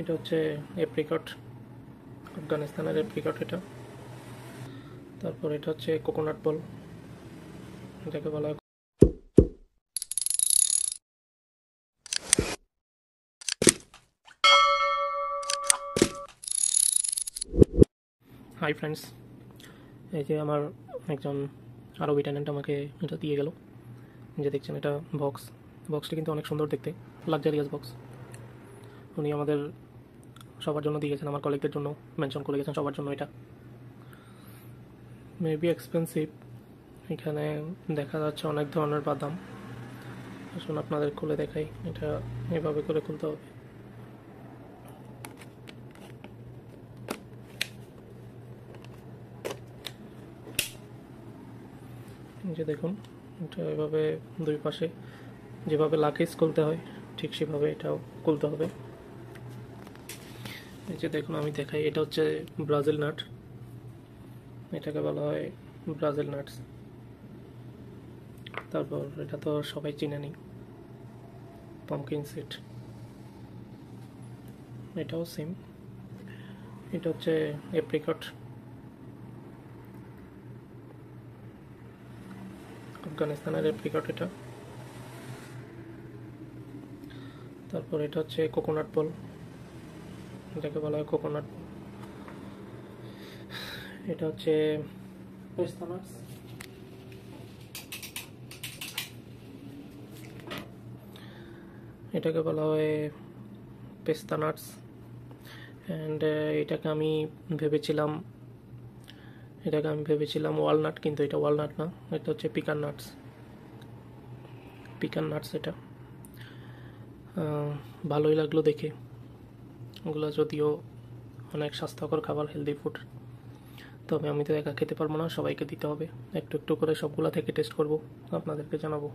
এটা হচ্ছে এপ্রিকট, আফগানিস্তানের এপ্রিকট এটা। তারপর এটা হচ্ছে কোকোনাট বল, এটাকে বলা হয়। হাই ফ্রেন্ডস, এই যে আমার একজন আরবি টেনেন্ট আমাকে এটা দিয়ে গেল। যে দেখছেন এটা বক্সটা কিন্তু অনেক সুন্দর দেখতে, লাক্সারিয়াস বক্স। উনি আমাদের সবার জন্য দিয়ে গেছেন, আমার কলিগদের জন্য মেনশন করে গেছেন, সবার জন্য এটা মেবি এক্সপেন্সিভ। এখানে দেখা যাচ্ছে অনেক ধরনের বাদাম। আসুন আপনাদের খুলে দেখাই, এটা এভাবে করে খুলতে হবে। যে দেখুন, এটা এভাবে দুই পাশে যেভাবে লাকেজ খুলতে হয় ঠিক সেভাবে এটাও খুলতে হবে। এই যে দেখুন, আমি দেখাই, এটা হচ্ছে ব্রাজিল নাট, এটাকে বলা হয় ব্রাজিল নাটস। তারপর এটা তো সবাই চিনেনি, পামকিন সিড, এটাও সেম। এটা হচ্ছে এপ্রিকট, আফগানিস্তানের এপ্রিকট এটা। তারপর এটা হচ্ছে কোকোনাট বল, এটাকে বলা হয় কোকোনাট। এটা হচ্ছে পেস্তা নাটস, এটাকে বলা হয় পেস্তা নাটস। অ্যান্ড এটাকে আমি ভেবেছিলাম ওয়ালনাট, কিন্তু এটা ওয়ালনাট না, এটা হচ্ছে পিকান নাটস এটা। ভালোই লাগলো দেখে। ওগুলো যদিও অনেক স্বাস্থ্যকর খাবার, হেলদি ফুড, তবে আমি তো একা খেতে পারবো না, সবাইকে দিতে হবে। একটু একটু করে সবগুলা থেকে টেস্ট করব, আপনাদেরকে জানাবো।